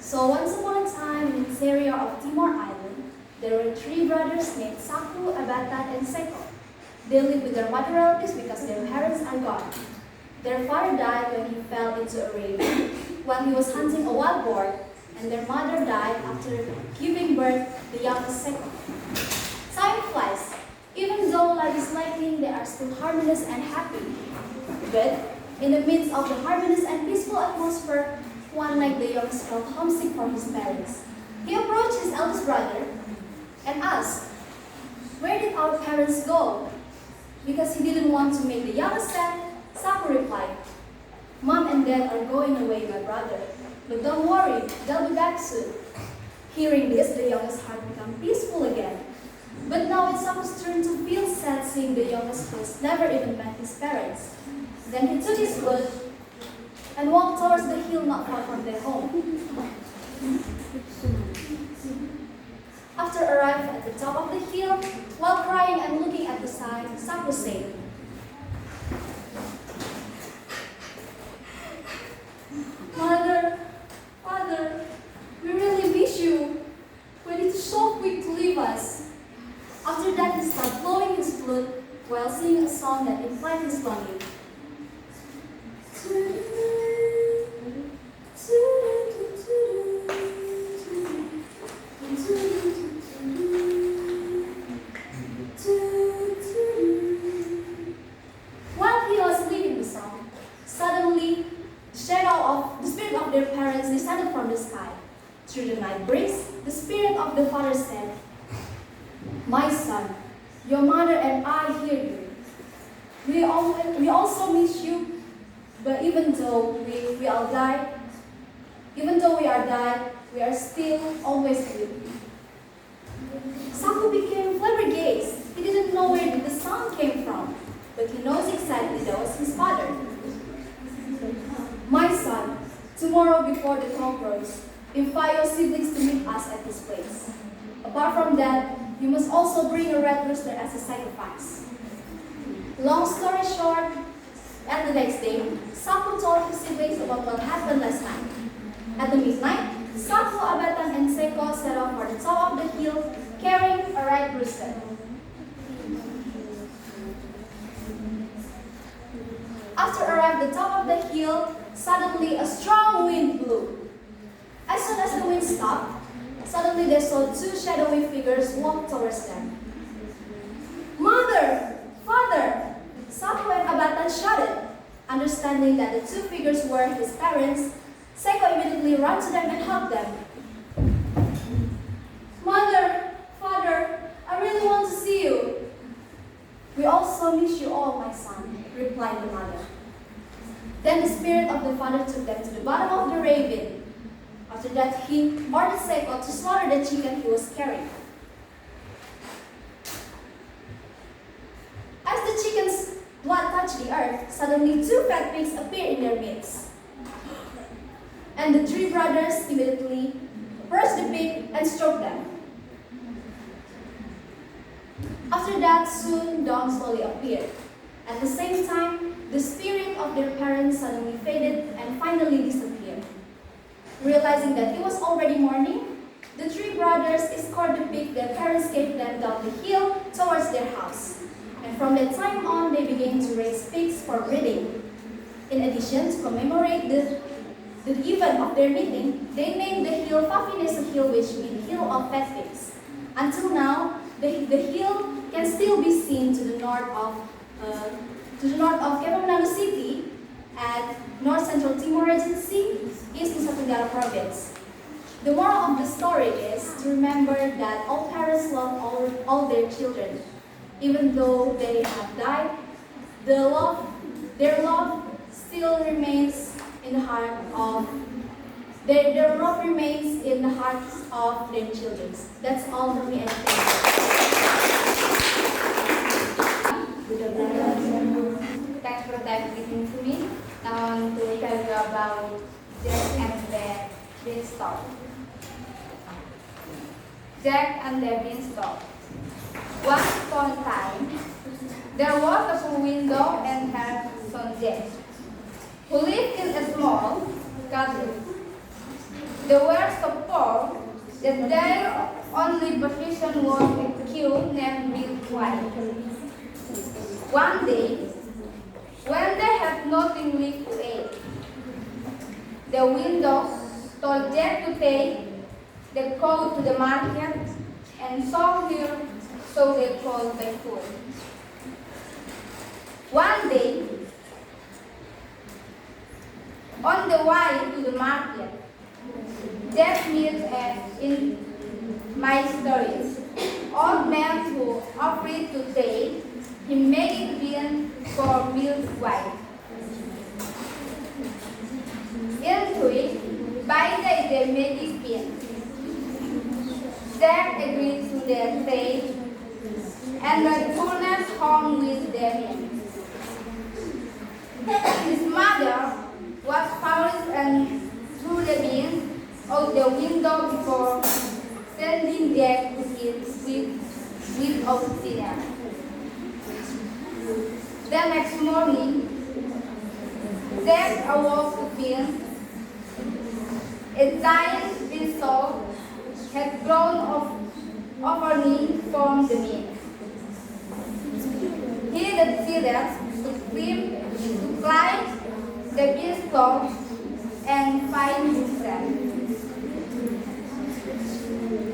So once upon a time in this area of Timor Island, there were three brothers named Saku, Abatan, and Seko. They lived with their mother relatives because their parents are gone. Their father died when he fell into a ravine while he was hunting a wild boar, and their mother died after giving birth to the youngest Seko. Time flies. Even though life is lacking, they are still harmonious and happy. But in the midst of the harmonious and peaceful atmosphere, one night the youngest felt homesick for his parents. He approached his eldest brother and asked, "Where did our parents go?" Because he didn't want to make the youngest sad, Saku replied, "Mom and Dad are going away, my brother. But don't worry, they'll be back soon." Hearing this, the youngest heart became peaceful again. But now it's Saku's turn to feel sad seeing the youngest who has never even met his parents. Then he took his flute and walked towards the hill not far from their home. After arriving at the top of the hill, while crying and looking at the sign, Saku said, "Mother, Father, we really miss you. When it's so quick to leave us." After that, he started blowing his flute while singing a song that implied his longing. While he was leaving the song, suddenly the spirit of their parents descended from the sky. Through the night breeze, the spirit of the father said, "My son, your mother and I hear you. We also miss you, but even though we are died, we are still always with you." Saku became flabbergasted. He didn't know where the sound came from, but he knows exactly that was his father. "My son, tomorrow before the cock crows, invite your siblings to meet us at this place. Apart from that, you must also bring a red rooster as a sacrifice." Long story short, at the next day, Saku told his siblings about what happened last night. At the midnight, Saku, Abatan, and Seko set off for the top of the hill, carrying a red rooster. After arriving at the top of the hill, suddenly a strong wind blew. As soon as the wind stopped, suddenly they saw two shadowy figures walk towards them. "Mother! Father!" Saku and Abatan shouted. Understanding that the two figures were his parents, Seko immediately ran to them and hugged them. "Mother! Father! I really want to see you." "We also miss you all, my son," replied the mother. Then the spirit of the father took them to the bottom of the ravine. After that, he ordered Seko to slaughter the chicken he was carrying. As the chicken's blood touched the earth, suddenly two fat pigs appeared in their midst. And the three brothers immediately burst the pig and stroked them. After that, soon dawn slowly appeared. At the same time, the spirit of their parents suddenly faded and finally disappeared. Realizing that it was already morning, the three brothers escorted the pig their parents gave them down the hill towards their house. And from that time on, they began to raise pigs for breeding. In addition, to commemorate the event of their meeting, they named the hill Fafinesa Hill, which means Hill of Fat Pigs. Until now, the hill can still be seen to the north of Cape City at North Central Timor Regency, East Nusa Tenggara Province. The moral of the story is to remember that all parents love all their children. Even though they have died, their love still remains in the heart of their love remains in the hearts of their children. That's all from me, and thank you. Thanks for listening to me. I want to tell you about Jack and the Beanstalk. Jack and the Beanstalk. Once upon a time, there was a window and her son Jack, who lived in a small cottage. They were so poor that their only possession was a cow named Milk White. One day, when they had nothing left to eat, the windows told Jack to take the cow to the market and sell her so they could buy food. One day, on the way to the market, Jack met in my stories old man who offered to take him magic bean for Milk White. Into it, by the magic bean. Jack agreed to their trade and returned home with the bean. His mother was furious and threw the bean out the window before sending Jack to his without dinner. The next morning, Jack awoke to find a giant beanstalk had grown over him from the bean. He decided to climb the beanstalk and find himself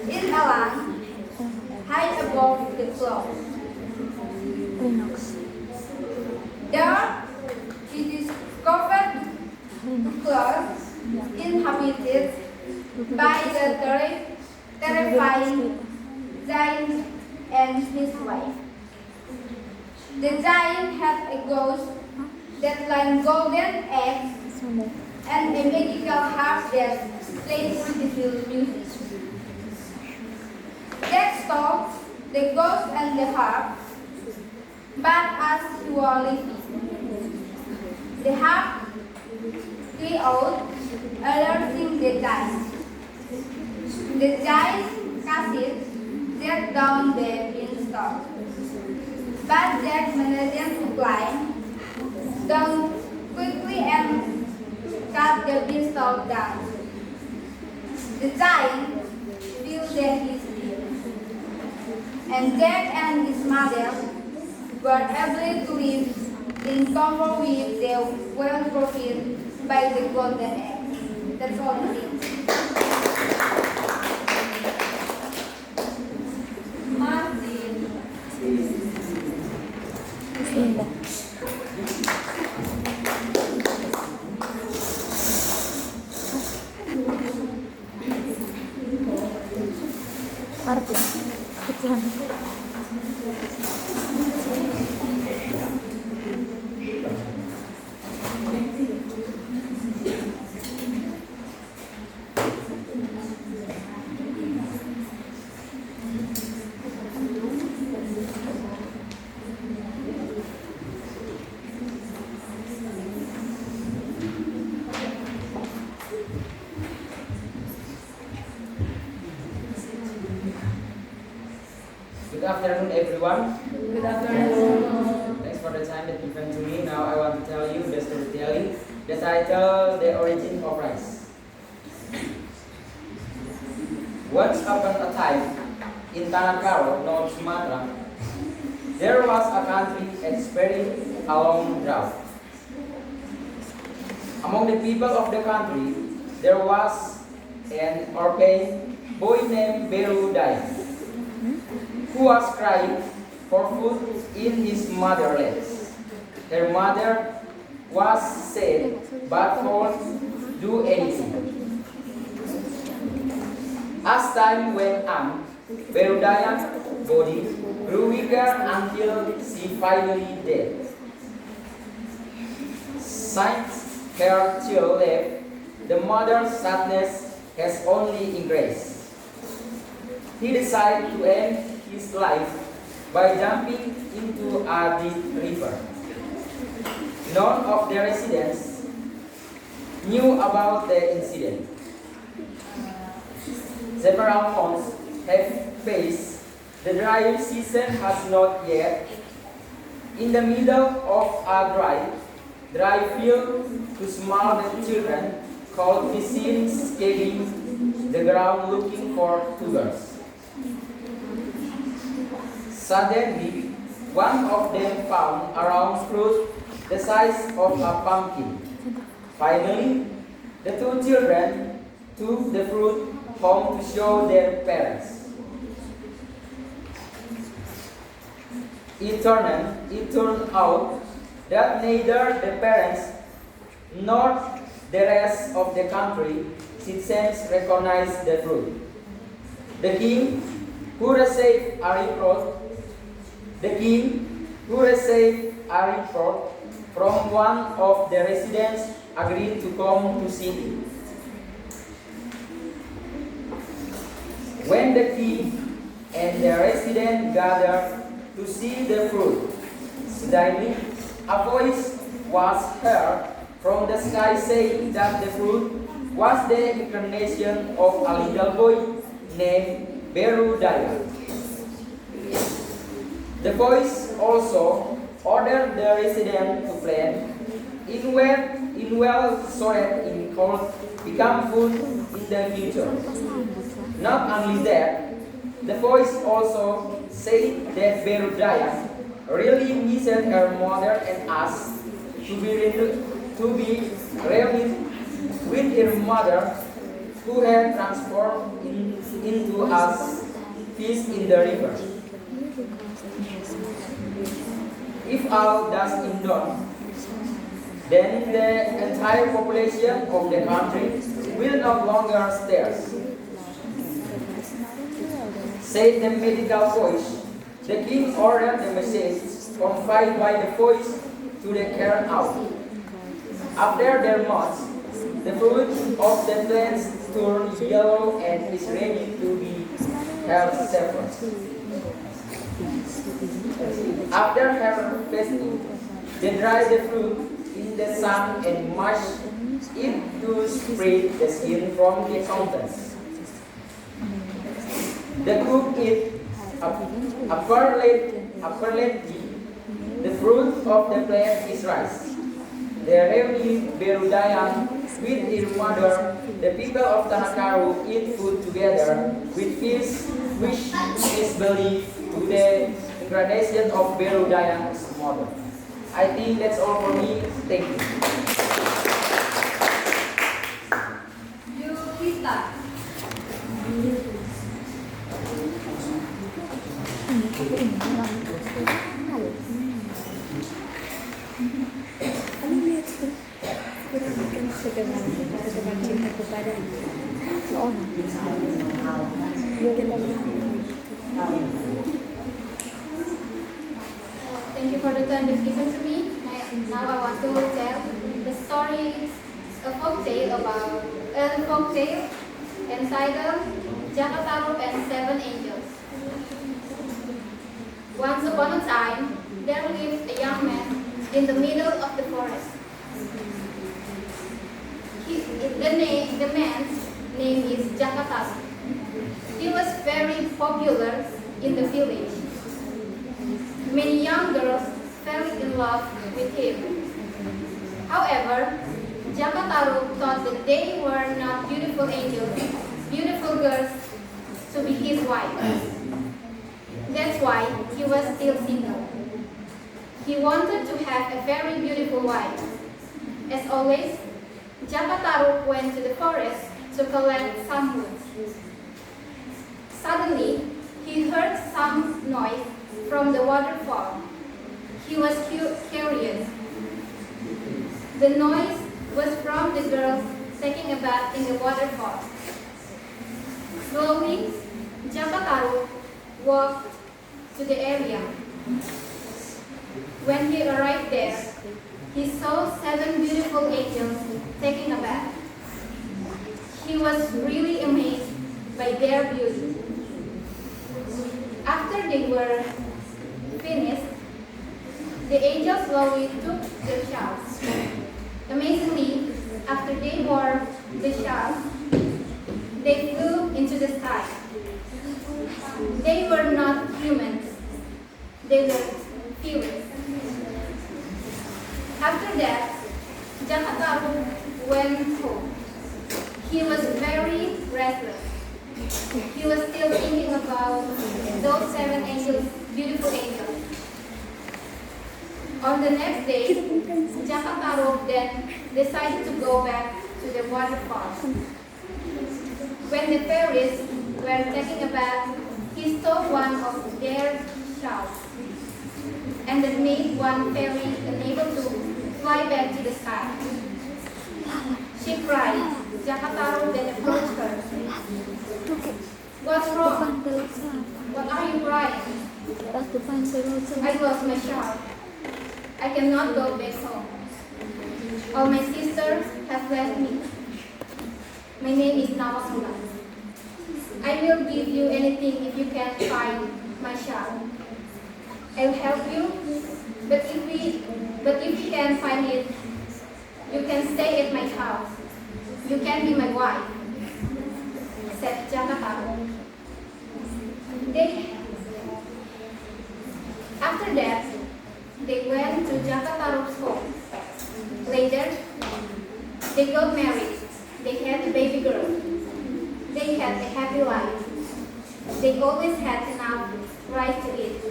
in a land high above the clouds. There he discovered the clouds inhabited by the terrifying giant and his wife. The giant had a ghost that laid golden eggs and a magical harp that played beautiful music. Jack stole the ghost and the harp, but as he was leaving, the harp flew out, alerting the giant. The giant cast Jack down the beanstalk, but Jack managed to climb down quickly and cut the beanstalk down. The giant filled his beard, and Jack and his mother were able to live in comfort with their wealth profited by the golden egg. That's all the things. Martin, iklan. Good afternoon, everyone. Good afternoon. Thanks for the time that you given to me. Now I want to tell you the storytelling. The title, The Origin of Rice. Once upon a time, in Tanah Karo, North Sumatra, there was a country experiencing a long drought. Among the people of the country, there was an orphan boy named Berudaya, who was crying for food in his motherland. Her mother was sad but won't do anything. As time went on, Berudaya's body grew weaker until she finally died. Since her child left, the mother's sadness has only increased. He decided to end his life by jumping into a deep river. None of the residents knew about the incident. Several months have passed. The dry season has not yet. In the middle of a dry field, two small children called fishing, skating, the ground looking for tubers. Suddenly, one of them found a round fruit the size of a pumpkin. Finally, the two children took the fruit home to show their parents. It turned out that neither the parents nor the rest of the country citizens recognized the fruit. The king who received a report from one of the residents agreed to come to see it. When the king and the resident gathered to see the fruit, suddenly a voice was heard from the sky saying that the fruit was the incarnation of a little boy named Berudaya. The voice also ordered the resident to plant in well-soiled in cold become food in the future. Not only that, the voice also said that Berudaya really missed her mother and asked to be reunited with her mother, who had transformed into a fish in the river. If all that is done, then the entire population of the country will no longer stairs. Said the medical voice. The king ordered the message conveyed by the voice to the carried out. After their months, the fruit of the plants turned yellow and is ready to be harvested. After harvesting, they dry the fruit in the sun and mash it to spread the skin from the contents. The cook it apparently the fruit of the plant is rice. The reunited Berudayan with her mother, the people of Tanakaru eat food together with fish, which is believed to the incarnation of Berudayan's mother. I think that's all for me. Thank you. Yulita. Thank you for the time you've given to me. Now I want to tell the story, a folk tale entitled Jakataru and Seven Angels. Once upon a time, there lived a young man in the middle of the forest. The man's name is Jakataru. He was very popular in the village. Many young girls fell in love with him. However, Jakataru thought that they were not beautiful angels, beautiful girls to be his wife. That's why he was still single. He wanted to have a very beautiful wife. As always, Jakataru went to the forest to collect some wood. Suddenly, he heard some noise from the waterfall. He was curious. The noise was from the girls taking a bath in the waterfall. Slowly, Jakataru walked to the area. When he arrived there, he saw 7 beautiful angels taking a bath. He was really amazed by their beauty. After they were finished, the angels slowly took their showers. Amazingly, after they wore the shawls, they flew into the sky. They were not humans. They were spirits. After that, Jakataru went home. He was very restless. He was still thinking about those 7 angels, beautiful angels. On the next day, Jakataro then decided to go back to the waterfall. When the fairies were taking a bath, he stole one of their shells, and that made one fairy unable to fly back to the sky. She cried. Jakataro then approached her. What's wrong? What are you crying? I lost my shell. I cannot go back home. All my sisters have left me. My name is Nawasula. I will give you anything if you can find my shell. I'll help you, but if you can find it, you can stay at my house. You can be my wife, said Jakataro. After that, they went to Jakataro's home. Later, they got married. They had a baby girl. They had a happy life. They always had enough rice to eat.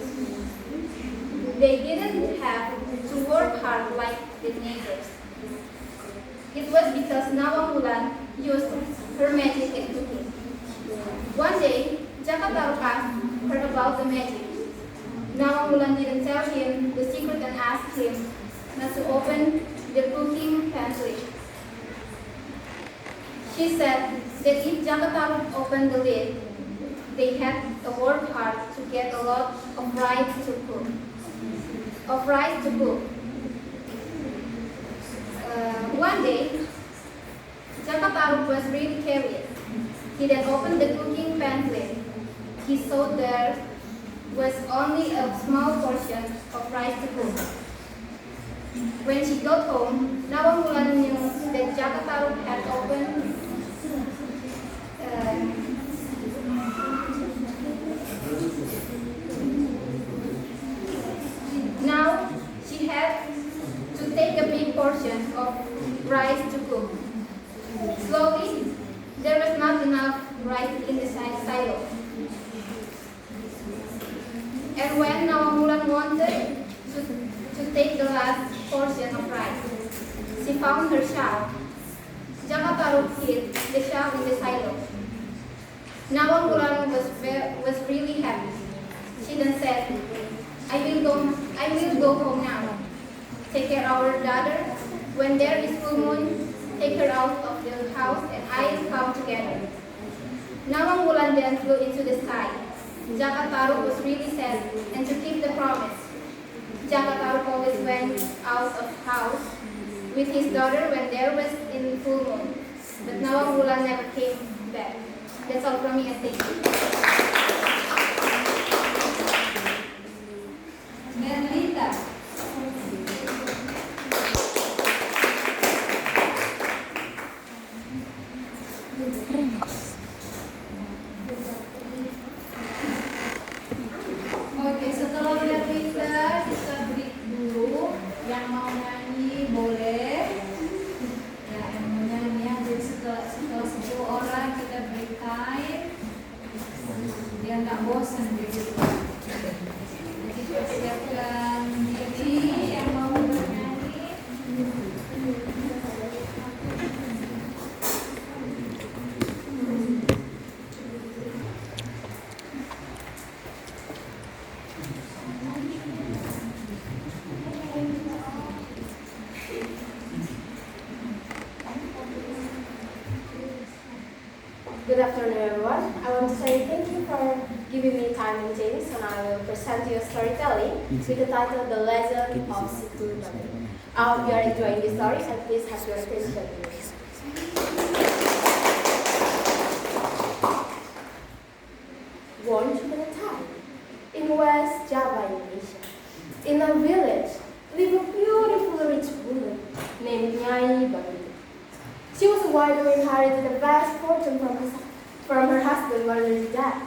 They didn't have to work hard like the neighbors. It was because Nawamulan used her magic in cooking. One day, Jakataro asked her about the magic. Nawamulan didn't tell him the secret and asked him not to open the cooking pantry. She said that if Jakataro opened the lid, they had to work hard to get a lot of rice to cook. One day, Jakataro was really curious. He then opened the cooking pantry. He saw there was only a small portion of rice to cook. When she got home, Nawamulan knew that Jakataro had opened now she had to take a big portion of rice to cook. Slowly, there was not enough rice in the silo. And when Nawamulan wanted to take the last portion of rice, she found her shell. Jakataro hid the shell in the silo. Nawamulan was really happy. She then said, I will go home now. Take care of our daughter. When there is full moon, take her out of the house and I will come together. Nawamulan then flew into the sky. Jakataro was really sad, and to keep the promise, Jakataro always went out of house with his daughter when there was in full moon. But Nawamulan never came back. That's all from me, and thank you. Merlita. Oke, setelah Merlita kita break dulu. Yang mau nyanyi boleh. Ya, yang mau nyanyi ya. Jadi setelah 10 orang kita break time. Biar nggak bosan gitu. Jadi persiapkan diri yang mau bernyanyi. Good afternoon, everyone. I want to say thank you for giving me time and James, and I will present you a storytelling with the title The Legend of Situ Bali. I hope you are enjoying this story, and please have your attention. Once upon a time, in West Java, Indonesia, in a village, lived a beautiful rich woman named Nyai Bali. She was a widow who inherited a vast fortune from her husband when he died.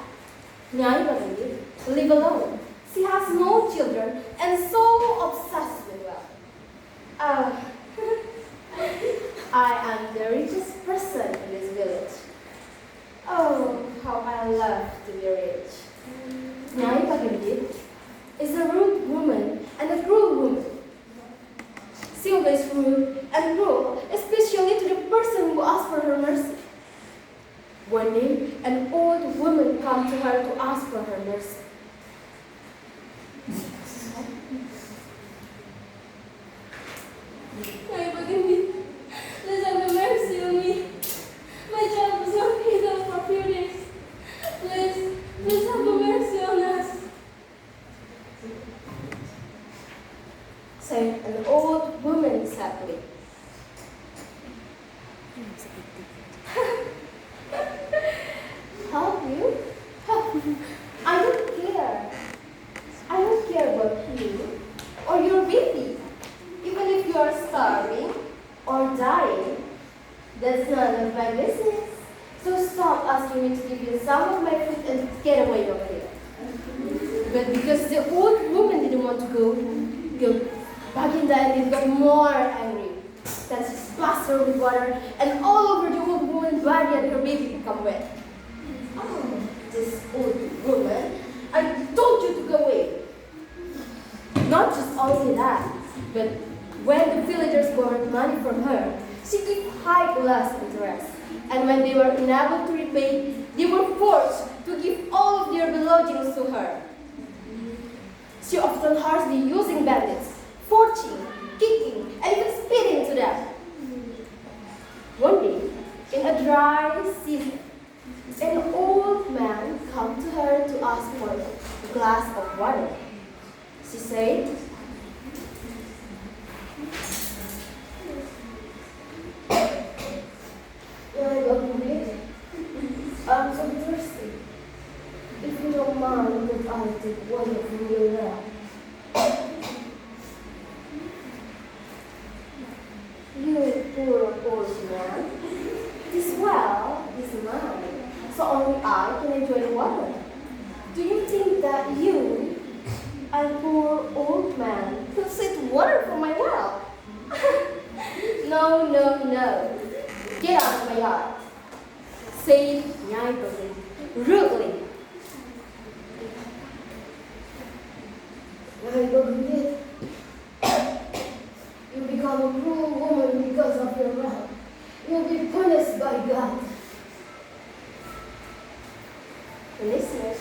Nyai Bali lived alone. She has no children and so obsessed with wealth. I am the richest person in this village. Oh, how I love to be rich. Nyai Pagandit is a rude woman and a cruel woman. She always rude and cruel, especially to the person who asks for her mercy. One day, an old woman came to her to ask for her mercy. Nyai Pagandit, please have mercy on me. My child was not hidden for a few days. Please have mercy on us. Said an old woman sadly. Help you? I don't care. I don't care about you or your baby. Even if you are starving or dying, that's none of my business. So stop asking me to give you some of my food and get away over here. But because the old woman didn't want to go, Baginda and it got more angry. Then she splashed her with water and all over the old woman's body and her baby become wet. Oh, this old woman, I told you to go away. Not just only that, but when the villagers borrowed money from her, she gave high class interest. And when they were unable to repay, they were forced to give all of their belongings to her. She often harshly using bandits, forcing, kicking, and even spitting to them. One day, in a dry season, an old man came to her to ask for a glass of water. She said, I'm so thirsty. If you don't mind, would I take water from your well? You poor old man. This well is mine, so only I can enjoy the water. Do you think that you, a poor old man, will set water from my well? No, no, no. Get out of my yard, said Nyai Pagandit rudely. Nyai Pagandit, you become a cruel woman because of your wrath. You'll be punished by God. Listeners,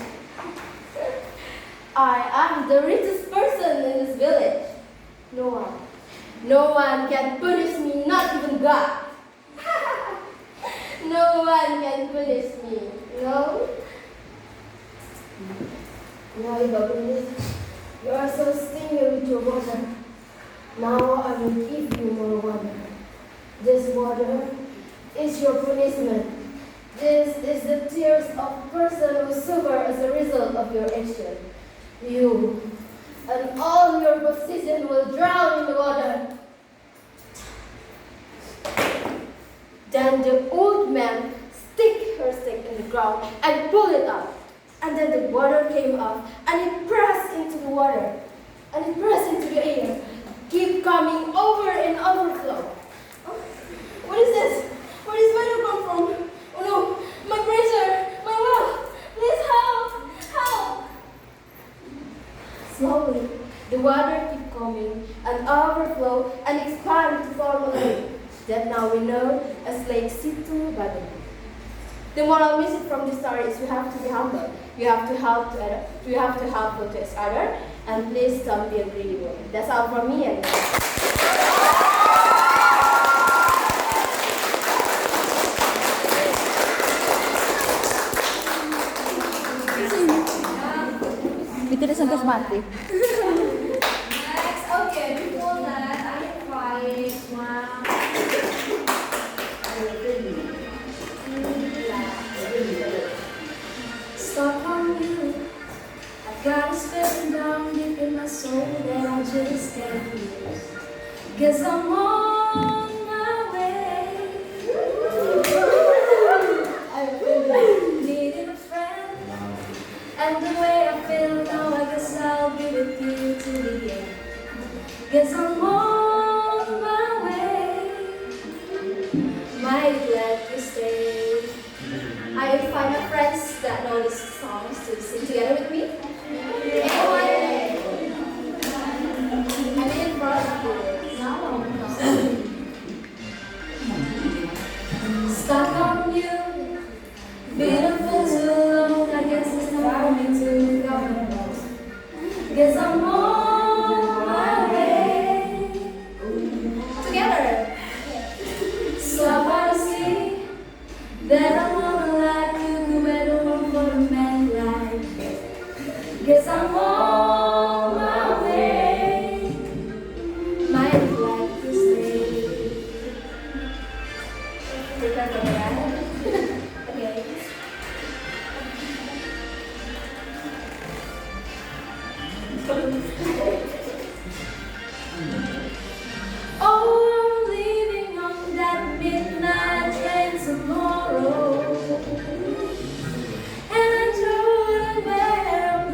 I am the richest person in this village. No one can punish me, not even God. No one can punish me, no? Nyai Pagandit, you are so stingy with your water. Now I will give you more water. This water is your punishment. This is the tears of a person who suffer as a result of your action. You and all your possession will drown in the water. Then the old man stick her stick in the ground and pull it up. And then the water came up and it pressed into the water. And it pressed into the air. Keep coming over and overflow. Oh, what is this? Where does water come from? Oh no, my pressure, my well. Please help, help. Slowly, the water keep coming and overflow and expand to form a lake that now we know as Lake Situ Badan. The moral message from this story is you have to be humble. You have to help to other. You have to help to each other, and please don't be a greedy woman. That's all from me. And Itu udah sampai mati. Next, okay, before that, I invite one. Stuck on you. I've got a spin down deep in my soul that I just can't lose. Guess I'm on my way. I needed a friend, and the way I feel now, I guess I'll be with you to the end. Guess I'm on my way. find my friends that know these songs to sing together with me? Anyone? I did it first. No. Stuck on you, beautiful too long. I guess it's time for me to go. Guess I'm on my way. Together. So I wanna see that I'm not like you, better one for a man like. Guess I'm on my way. Might like to stay. Prepare for that. Okay. Oh, I'm leaving on that midnight train tomorrow, and I don't know where I'm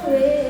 going.